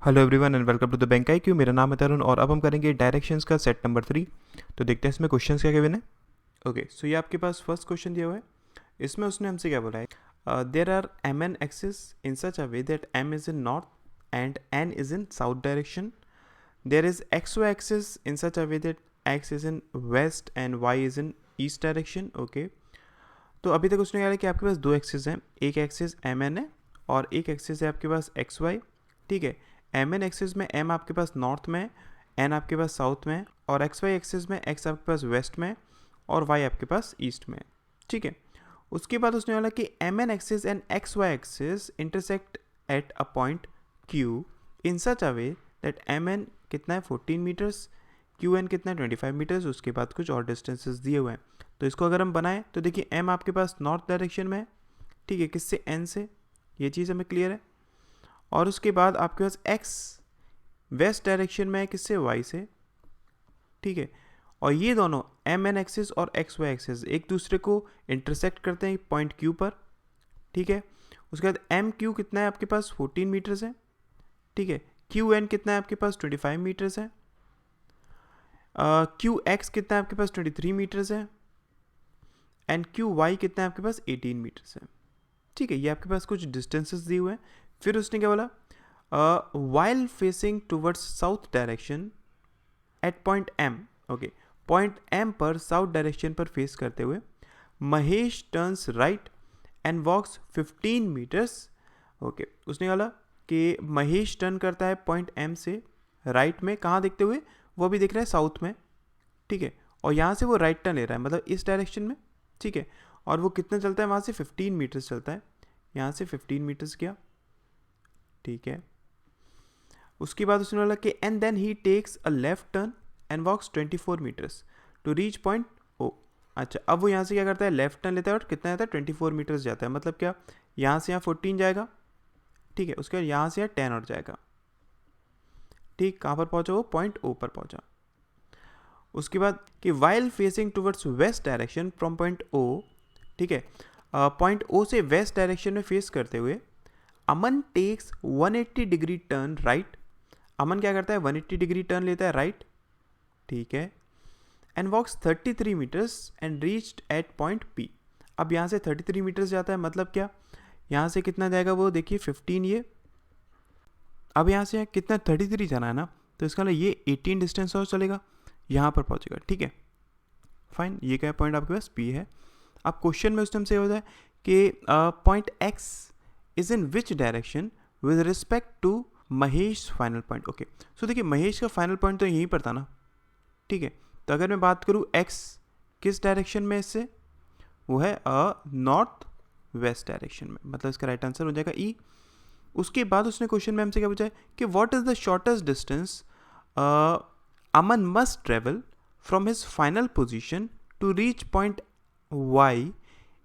Hello everyone and welcome to the bank I Q. मेरा नाम है तरुण और अब हम करेंगे डायरेक्शंस का सेट नंबर 3। तो देखते हैं इसमें क्वेश्चंस क्या गिवन है। ओके, सो ये आपके पास फर्स्ट क्वेश्चन दिया हुआ है। इसमें उसने हमसे क्या बोला है, there are M N axis in such a way that M is in north and N is in south direction. There is X Y axis in such a way that X is in west and Y is in east direction. Okay, तो अभी तक उसने कहा कि आपके पास दो axis हैं, एक एक्सिस एम एन है और एक एक्सिस है आपके पास एक्स वाई। ठीक है, एम एन एक्सिस में एम आपके पास नॉर्थ में है, एन आपके पास साउथ में है, और एक्स वाई एक्सिस में एक्स आपके पास वेस्ट में है और वाई आपके पास ईस्ट में है। ठीक है, उसके बाद उसने बोला कि M N axis and X Y axis intersect at a point Q in such a way that M N कितना है 14 मीटर्स, क्यू एन कितना है 25 मीटर्स। उसके बाद कुछ और डिस्टेंसेस दिए हुए हैं। तो इसको अगर हम बनाएं तो देखिए एम आपके पास नॉर्थ डायरेक्शन में है, ठीक है, किससे, एन से, ये चीज़ हमें क्लियर है। और उसके बाद आपके पास एक्स वेस्ट डायरेक्शन में है, किससे, वाई से। ठीक है, और ये दोनों एम एन एक्सिस और एक्स वाई एक्सिस एक दूसरे को इंटरसेक्ट करते हैं पॉइंट क्यू पर। ठीक है, उसके बाद एम क्यू कितना है आपके पास 14 मीटर्स है। ठीक है, क्यू एन कितना है आपके पास 25 मीटर्स है, क्यू एक्स कितना है आपके पास 23 मीटर्स है, एंड क्यू वाई कितना है आपके पास 18 मीटर्स है। ठीक है, ये आपके पास कुछ डिस्टेंसेस दिए हुए हैं। फिर उसने क्या बोला, while facing towards south direction at point M. Okay, point M पर साउथ डायरेक्शन पर फेस करते हुए Mahesh turns right and walks 15 metres. Okay, उसने बोला कि महेश टर्न करता है पॉइंट एम से राइट में, कहाँ देखते हुए, वो भी दिख रहा है साउथ में। ठीक है, और यहाँ से वो राइट टर्न ले रहा है, मतलब इस डायरेक्शन में। ठीक है, और वो कितना चलता है वहाँ से 15 मीटर्स चलता है, यहाँ से 15 मीटर्स किया। ठीक है, उसके बाद उसने बोला कि and then he takes a left turn and walks 24 meters to reach point O. अच्छा, अब वो यहाँ से क्या करता है, लेफ्ट टर्न लेता है और कितना जाता है 24 मीटर्स जाता है, मतलब क्या, यहाँ से यहाँ 14 जाएगा। ठीक है, उसके बाद यहाँ से यहाँ 10 और जाएगा। ठीक, कहाँ पर पहुँचा वो, पॉइंट ओ पर पहुँचा। उसके बाद कि while facing towards west direction from point O. ठीक है, पॉइंट ओ से वेस्ट डायरेक्शन में फेस करते हुए अमन टेक्स 180 डिग्री टर्न राइट। अमन क्या करता है, 180 डिग्री टर्न लेता है राइट। ठीक है, and walks 33 metres and reached at point P. अब यहाँ से 33 मीटर्स जाता है, मतलब क्या, यहाँ से कितना जाएगा वो, देखिए 15 ये, अब यहाँ से कितना 33 जाना है ना, तो इसका मतलब ये 18 डिस्टेंस और चलेगा, यहाँ पर पहुँचेगा। ठीक है, फाइन, ये क्या पॉइंट आपके पास पी है। अब क्वेश्चन में उस टाइम से होता है कि point x is in which direction with respect to Mahesh final point. Okay, so देखिए महेश का फाइनल पॉइंट तो यहीं पर था ना। ठीक है, तो अगर मैं बात करूँ एक्स किस डायरेक्शन में इससे, वो है नॉर्थ वेस्ट डायरेक्शन में, मतलब इसका राइट आंसर हो जाएगा ई। उसके बाद उसने क्वेश्चन में हमसे क्या पूछा है कि what is the shortest distance Aman must travel from his final position to reach point Y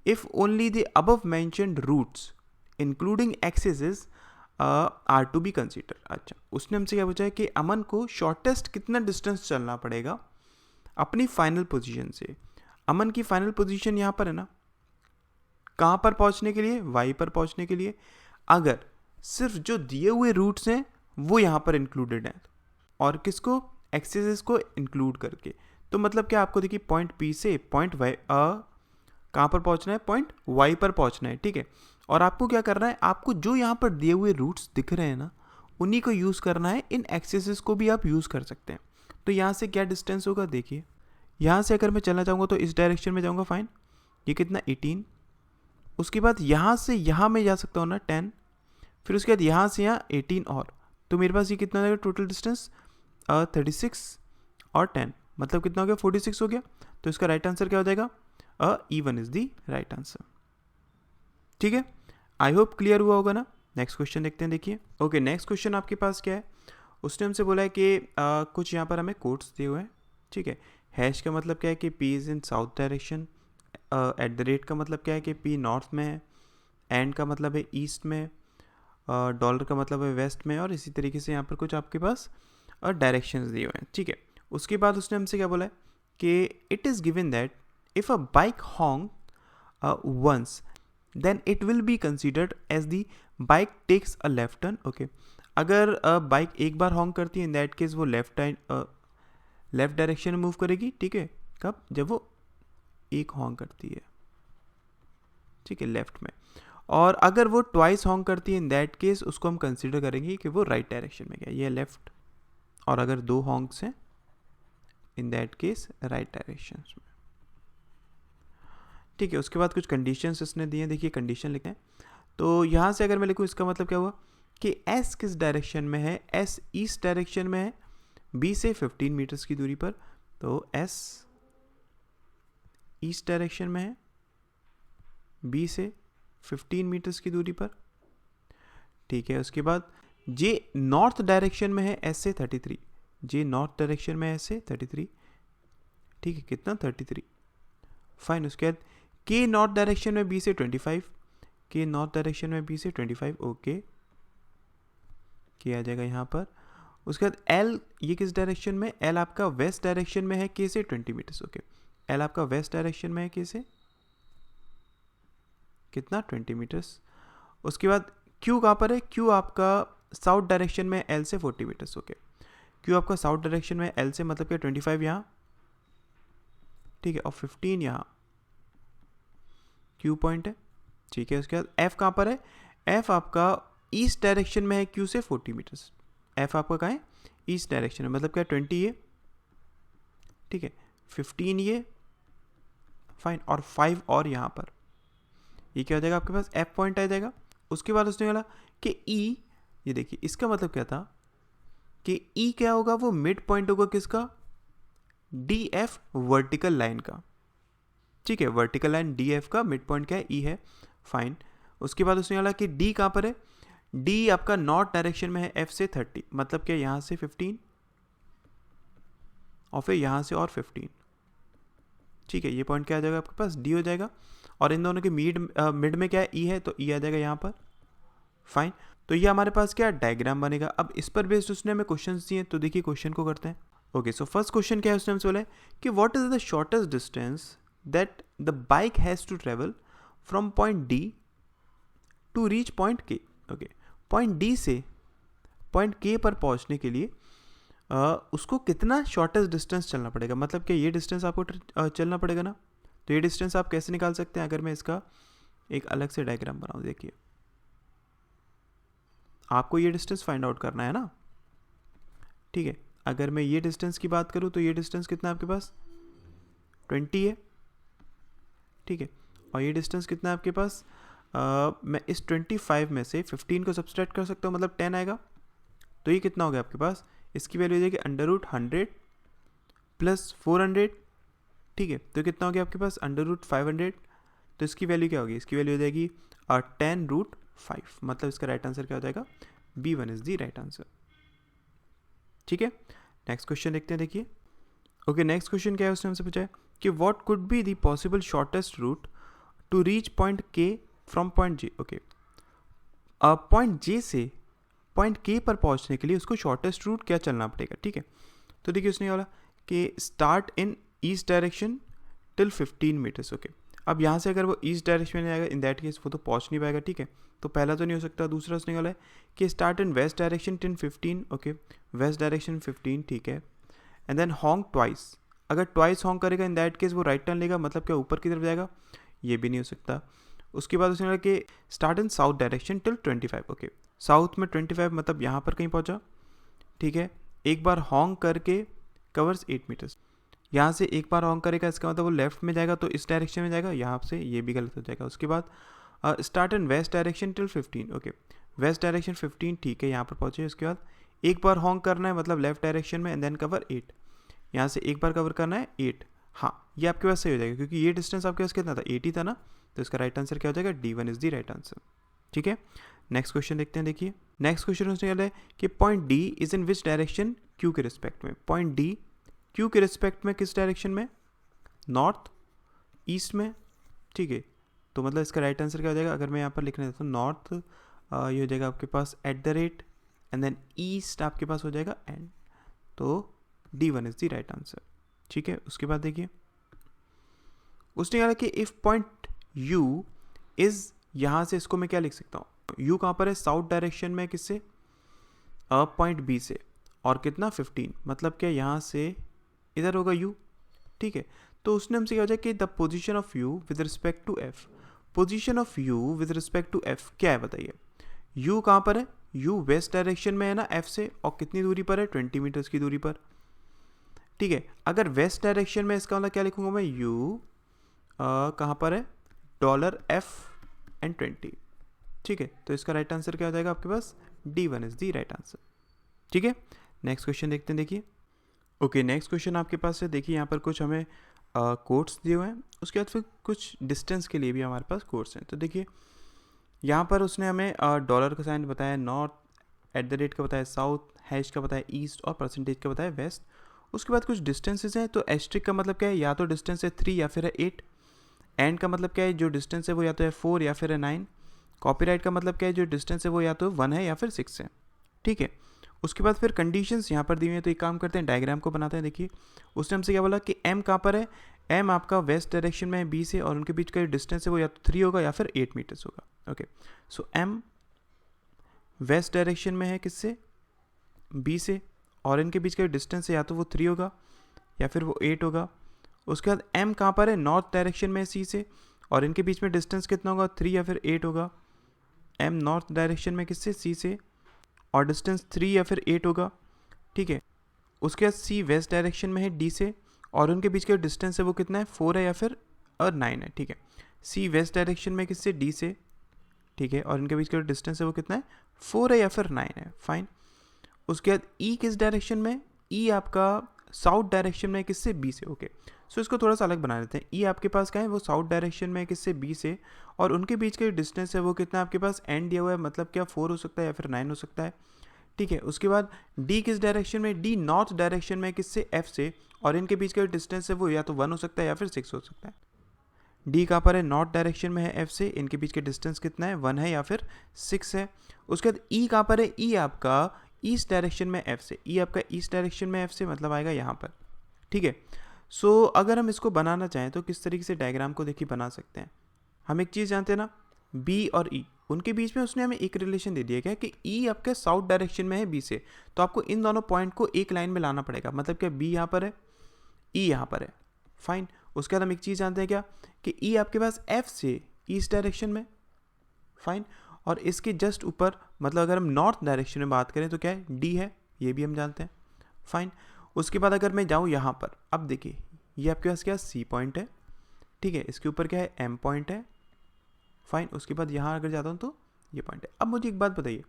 if only the above mentioned routes including access are to be consider. अच्छा, उसने हमसे क्या पूछा है कि अमन को शॉर्टेस्ट कितना डिस्टेंस चलना पड़ेगा अपनी फाइनल पोजीशन से। अमन की फाइनल पोजीशन यहाँ पर है ना, कहाँ पर पहुँचने के लिए, वाई पर पहुँचने के लिए। अगर सिर्फ जो दिए हुए रूट्स हैं वो यहाँ पर इंक्लूडेड हैं, और किसको, एक्सेस को इंक्लूड करके, तो मतलब क्या, आपको देखिए पॉइंट पी से पॉइंट वाई कहाँ पर पहुँचना है, पॉइंट वाई पर पहुँचना है। ठीक है, और आपको क्या करना है, आपको जो यहाँ पर दिए हुए रूट्स दिख रहे हैं ना, उन्हीं को यूज़ करना है। इन एक्सेसेस को भी आप यूज़ कर सकते हैं। तो यहाँ से क्या डिस्टेंस होगा, देखिए यहाँ से अगर मैं चलना चाहूँगा तो इस डायरेक्शन में जाऊँगा, फाइन, ये कितना 18। उसके बाद यहाँ से यहाँ में जा सकता हूँ ना 10, फिर उसके बाद यहाँ से यहाँ 18 और, तो मेरे पास ये कितना हो जाएगा टोटल डिस्टेंस 36 और 10, मतलब कितना हो गया 46 हो गया। तो इसका राइट आंसर क्या हो जाएगा, E1 is the right answer. ठीक है, आई होप क्लियर हुआ होगा ना। नेक्स्ट क्वेश्चन देखते हैं, देखिए। ओके, नेक्स्ट क्वेश्चन आपके पास क्या है, उसने हमसे बोला है कि कुछ यहाँ पर हमें कोड्स दिए हुए हैं। ठीक है, हैश का मतलब क्या है कि P is in south direction, at the rate का मतलब क्या है कि पी नॉर्थ में है, एंड का मतलब है ईस्ट में, डॉलर का मतलब है वेस्ट में, और इसी तरीके से यहाँ पर कुछ आपके पास डायरेक्शंस दिए हुए हैं। ठीक है, उसके बाद उसने हमसे क्या बोला है कि it is given that if a bike honk once then it will be considered as the bike takes a left turn. Okay, अगर बाइक एक बार हॉन्क करती है इन दैट केस वो लेफ्ट डायरेक्शन में मूव करेगी, ठीक है। कब? जब वो एक हॉन्क करती है, ठीक है, लेफ्ट में। और अगर वो ट्वाइस हॉन्क करती है इन दैट केस उसको हम कंसिडर करेंगे कि वो राइट डायरेक्शन में गया, ये लेफ्ट। और अगर 2 हॉन्क्स हैं in that case right direction में, ठीक है। उसके बाद कुछ कंडीशंस इसने दिए हैं, देखिए कंडीशन लिखे हैं। तो यहाँ से अगर मैं लिखूँ इसका मतलब क्या हुआ कि S किस डायरेक्शन में है, S ईस्ट डायरेक्शन में है B से 15 मीटर्स की दूरी पर, तो S ईस्ट डायरेक्शन में है B से 15 मीटर्स की दूरी पर, ठीक है। उसके बाद J नॉर्थ डायरेक्शन में है S से 33, J नॉर्थ डायरेक्शन में है S से 33, ठीक है, कितना 33, फाइन। उसके बाद K नॉर्थ डायरेक्शन में B से 25, K नॉर्थ डायरेक्शन में B से 25, ओके, K आ जाएगा यहाँ पर। उसके बाद L ये किस डायरेक्शन में, L आपका वेस्ट डायरेक्शन में है K से 20 मीटर्स, ओके, L आपका वेस्ट डायरेक्शन में है K से कितना 20 मीटर्स। उसके बाद Q कहाँ पर है, Q आपका साउथ डायरेक्शन में L से 40 मीटर्स, ओके, Q आपका साउथ डायरेक्शन में L से मतलब क्या 25 यहाँ, ठीक है, और 15 यहाँ Q पॉइंट है, ठीक है। उसके बाद F कहाँ पर है, F आपका ईस्ट डायरेक्शन में है Q से 40 मीटर्स, F आपका कहाँ है ईस्ट डायरेक्शन में, मतलब क्या 20 ये, ठीक है, 15 ये, फाइन, और 5 और यहाँ पर, ये क्या हो जाएगा आपके पास F पॉइंट आ जाएगा। उसके बाद उसने बोला कि E, ये देखिए इसका मतलब क्या था कि E क्या होगा, वो मिड पॉइंट होगा किसका, DF वर्टिकल लाइन का, ठीक है, वर्टिकल लाइन DF का मिड पॉइंट क्या है, E है, फाइन। उसके बाद उसने बोला कि D कहाँ पर है, D आपका नॉर्थ डायरेक्शन में है F से 30, मतलब क्या यहाँ से 15 और फिर यहाँ से और 15, ठीक है, ये पॉइंट क्या आ जाएगा आपके पास D हो जाएगा। और इन दोनों के मिड में क्या है E है, तो E आ जाएगा यहाँ पर, फाइन। तो ये हमारे पास क्या डायग्राम बनेगा। अब इस पर बेस्ड उसने हमें क्वेश्चन दिए, तो देखिए क्वेश्चन को करते हैं। ओके, सो फर्स्ट क्वेश्चन क्या है, उसने हमसे बोला है कि what is the shortest distance that the bike has to travel from point D to reach point K। Okay, point D से पॉइंट K पर पहुंचने के लिए उसको कितना शॉर्टेस्ट डिस्टेंस चलना पड़ेगा, मतलब कि ये डिस्टेंस आपको चलना पड़ेगा ना। तो ये डिस्टेंस आप कैसे निकाल सकते हैं, अगर मैं इसका एक अलग से डायग्राम बनाऊं, देखिए आपको ये डिस्टेंस फाइंड आउट करना है ना, ठीक है। अगर मैं ये डिस्टेंस की बात करूं तो ये डिस्टेंस कितना है आपके पास 20 है, ठीक है, और ये डिस्टेंस कितना है आपके पास, मैं इस 25 में से 15 को सब्सट्रैक्ट कर सकता हूँ, मतलब 10 आएगा। तो ये कितना हो गया आपके पास, इसकी वैल्यू हो जाएगी √100 प्लस 400, ठीक है। तो कितना हो गया आपके पास √500, तो इसकी वैल्यू क्या होगी, इसकी वैल्यू हो जाएगी 10√5, मतलब इसका राइट आंसर क्या हो जाएगा, B1 is the right answer, ठीक है। नेक्स्ट क्वेश्चन देखते हैं, देखिए। ओके, नेक्स्ट क्वेश्चन क्या है, उसने हमसे पूछा है कि what could be the possible shortest route to reach point K from point J। Okay, point J से पॉइंट K पर पहुंचने के लिए उसको शॉर्टेस्ट रूट क्या चलना पड़ेगा, ठीक है। तो देखिए उसने बोला कि start in east direction till 15 metres, okay. अब यहाँ से अगर वो ईस्ट डायरेक्शन में जाएगा इन दैट केस वो तो पहुँच नहीं पाएगा, ठीक है। तो पहला तो नहीं हो सकता। दूसरा उसने बोला है कि स्टार्ट इन west direction till 15, okay, west direction 15, ठीक है, एंड देन हॉन्क ट्वाइस। अगर ट्वाइस हॉन्क करेगा इन दैट केस वो राइट टर्न लेगा, मतलब क्या ऊपर की तरफ जाएगा, ये भी नहीं हो सकता। उसके बाद उसने बोला कि स्टार्ट इन south direction till 25, okay, south में 25 मतलब यहाँ पर कहीं पहुँचा, ठीक है। एक बार हॉन्क करके कवर्स 8 मीटर्स, यहाँ से एक बार हॉन्क करेगा इसका मतलब वो लेफ्ट में जाएगा, तो इस डायरेक्शन में जाएगा, यहाँ से ये भी गलत हो जाएगा। उसके बाद start in west direction till 15, okay, west direction 15, ठीक है, यहाँ पर पहुँचे। उसके बाद एक बार हॉन्क करना है मतलब लेफ्ट डायरेक्शन में, एंड देन कवर 8, यहाँ से एक बार कवर करना है 8, हाँ, ये आपके पास सही हो जाएगा क्योंकि ये डिस्टेंस आपके पास कितना था 80 था ना, तो इसका राइट आंसर क्या हो जाएगा, D1 is the right answer, ठीक है। नेक्स्ट क्वेश्चन देखते हैं, देखिए। नेक्स्ट क्वेश्चन उसने कहता है कि point D is in which direction Q के रिस्पेक्ट में। पॉइंट D Q के रिस्पेक्ट में किस डायरेक्शन में, नॉर्थ ईस्ट में, ठीक है। तो मतलब इसका राइट आंसर क्या हो जाएगा, अगर मैं यहाँ पर लिखना चाहता हूँ नॉर्थ, ये हो जाएगा आपके पास @ एंड देन ईस्ट आपके पास हो जाएगा एंड, तो D1 is the right answer, ठीक है। उसके बाद देखिए उसने कहा कि इफ पॉइंट U इज, यहाँ से इसको मैं क्या लिख सकता हूँ, U कहाँ पर है, साउथ डायरेक्शन में, किससे, पॉइंट बी से, और कितना 15, मतलब क्या यहाँ से इधर होगा u, ठीक है। तो उसने हमसे क्या हो जाए कि the position of u with respect to f, position of u with respect to f क्या है बताइए। u कहाँ पर है, u वेस्ट डायरेक्शन में है ना f से, और कितनी दूरी पर है, 20 मीटर्स की दूरी पर, ठीक है। अगर वेस्ट डायरेक्शन में इसका मतलब क्या लिखूंगा मैं, u कहाँ पर है, $f&20, ठीक है। तो इसका राइट आंसर क्या हो जाएगा आपके पास, D1 is the right answer, ठीक है। नेक्स्ट क्वेश्चन देखते हैं, देखिए। ओके, नेक्स्ट क्वेश्चन आपके पास है, देखिए यहाँ पर कुछ हमें कोड्स दिए हुए हैं, उसके बाद फिर कुछ डिस्टेंस के लिए भी हमारे पास कोड्स हैं। तो देखिए यहाँ पर उसने हमें डॉलर का साइन बताया, नॉर्थ, @ का बताया साउथ, हैश का बताया ईस्ट, और परसेंटेज का बताया वेस्ट। उसके बाद कुछ डिस्टेंसेज हैं, तो एस्ट्रिक का मतलब क्या है, या तो डिस्टेंस है 3 या फिर है 8, एंड का मतलब क्या है, जो डिस्टेंस है वो या तो है 4 या फिर है 9, कॉपीराइट का मतलब क्या है, जो डिस्टेंस है वो या तो 1 है या फिर 6 है, ठीक है। उसके बाद फिर कंडीशंस यहाँ पर दी हुई हैं, तो एक काम करते हैं, डायग्राम को बनाते हैं। देखिए उसने हमसे क्या बोला कि m कहाँ पर है, m आपका वेस्ट डायरेक्शन में है b से, और उनके बीच का जो डिस्टेंस है वो या तो 3 होगा या फिर 8 मीटर्स होगा। ओके, सो m वेस्ट डायरेक्शन में है किससे, b से, और इनके बीच का जो डिस्टेंस है या तो वो 3 होगा या फिर वो 8 होगा। उसके बाद m कहाँ पर है, नॉर्थ डायरेक्शन में है c से, और इनके बीच में डिस्टेंस कितना होगा, 3 या फिर 8 होगा। m नॉर्थ डायरेक्शन में किससे, c से, और डिस्टेंस 3 या फिर 8 होगा, ठीक है। उसके बाद c वेस्ट डायरेक्शन में है d से, और उनके बीच का डिस्टेंस है वो कितना है, 4 है या फिर 9 है, ठीक है। c वेस्ट डायरेक्शन में किससे, d से, ठीक है, और इनके बीच का डिस्टेंस है वो कितना है, 4 है या फिर 9 है, फाइन। उसके बाद e किस डायरेक्शन में, e आपका साउथ डायरेक्शन में किससे, b से, ओके। सो इसको थोड़ा सा अलग बना लेते हैं। e आपके पास क्या है, वो साउथ डायरेक्शन में किससे, b से, और उनके बीच का डिस्टेंस है वो कितना आपके पास, एंड दिया हुआ है, मतलब क्या 4 हो सकता है या फिर 9 हो सकता है, ठीक है। उसके बाद d किस डायरेक्शन में, d नॉर्थ डायरेक्शन में किससे, f से, और इनके बीच का डिस्टेंस है वो या तो 1 हो सकता है या फिर 6 हो सकता है। d कहाँ पर है, नॉर्थ डायरेक्शन में है f से, इनके बीच का डिस्टेंस कितना है, 1 है या फिर 6 है। उसके बाद e कहाँ पर है, e आपका ईस्ट डायरेक्शन में f से, e आपका ईस्ट डायरेक्शन में f से, मतलब आएगा यहाँ पर, ठीक है। सो अगर हम इसको बनाना चाहें तो किस तरीके से डायग्राम को देखिए बना सकते हैं। हम एक चीज़ जानते हैं ना, b और e, उनके बीच में उसने हमें एक रिलेशन दे दिया क्या कि e आपके साउथ डायरेक्शन में है b से, तो आपको इन दोनों पॉइंट को एक लाइन में लाना पड़ेगा, मतलब क्या b यहाँ पर है, e यहाँ पर है, फाइन। उसके बाद हम एक चीज़ जानते हैं क्या कि e आपके पास f से ईस्ट डायरेक्शन में, फाइन, और इसके जस्ट ऊपर, मतलब अगर हम नॉर्थ डायरेक्शन में बात करें तो क्या है, d है, ये भी हम जानते हैं, फाइन। उसके बाद अगर मैं जाऊँ यहाँ पर, अब देखिए ये आपके पास क्या c पॉइंट है, ठीक है, इसके ऊपर क्या है, m पॉइंट है, फाइन। उसके बाद यहाँ अगर जाता हूँ तो ये पॉइंट है। अब मुझे एक बात बताइए,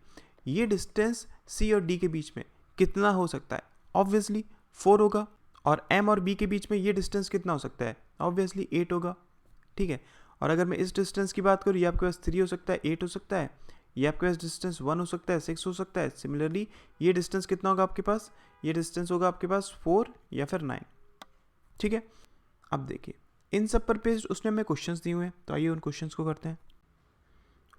ये डिस्टेंस c और d के बीच में कितना हो सकता है, ऑब्वियसली 4 होगा, और m और b के बीच में ये डिस्टेंस कितना हो सकता है, ऑब्वियसली 8 होगा, ठीक है। और अगर मैं इस डिस्टेंस की बात करूँ, ये आपके पास 3 हो सकता है, 8 हो सकता है, ये आपके पास डिस्टेंस 1 हो सकता है, 6 हो सकता है। सिमिलरली ये डिस्टेंस कितना होगा आपके पास, ये डिस्टेंस होगा आपके पास 4 या फिर 9, ठीक है। अब देखिए इन सब पर बेस्ड उसने हमें क्वेश्चंस दिए हुए हैं, तो आइए उन क्वेश्चंस को करते हैं।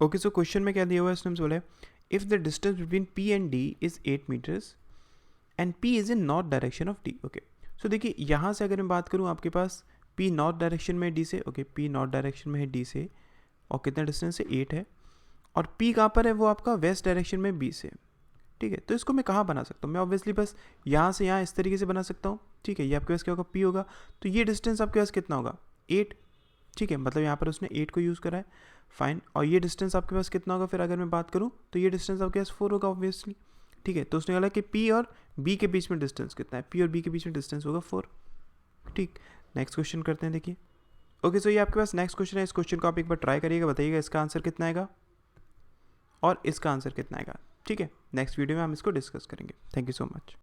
ओके, सो क्वेश्चन में क्या दिया हुआ है, उसने हमसे बोला है if the distance between p and d is 8 metres and p is in north direction of d। Okay, so देखिए यहाँ से अगर मैं बात करूँ, आपके पास p नॉर्थ डायरेक्शन में है d से, ओके, p नॉर्थ डायरेक्शन में है d से, और कितना डिस्टेंस है, 8 है, और p कहाँ पर है, वो आपका वेस्ट डायरेक्शन में b से, ठीक है। तो इसको मैं कहाँ बना सकता हूँ, मैं ऑब्वियसली बस यहाँ से यहाँ इस तरीके से बना सकता हूँ, ठीक है। ये आपके पास क्या होगा, p होगा, तो ये डिस्टेंस आपके पास कितना होगा, 8, ठीक है, मतलब यहाँ पर उसने 8 को यूज़ करा है, फाइन। और ये डिस्टेंस आपके पास कितना होगा, फिर अगर मैं बात करूँ तो ये डिस्टेंस आपके पास 4 होगा ऑब्वियसली, ठीक है। तो उसने बोला कि p और b के बीच में डिस्टेंस कितना है, p और b के बीच में डिस्टेंस होगा 4, ठीक। नेक्स्ट क्वेश्चन करते हैं, देखिए। ओके, सो ये आपके पास नेक्स्ट क्वेश्चन है, इस क्वेश्चन को आप एक बार ट्राई करिएगा, बताइएगा इसका आंसर कितना आएगा और इसका आंसर कितना आएगा, ठीक है। नेक्स्ट वीडियो में हम इसको डिस्कस करेंगे। Thank you so much.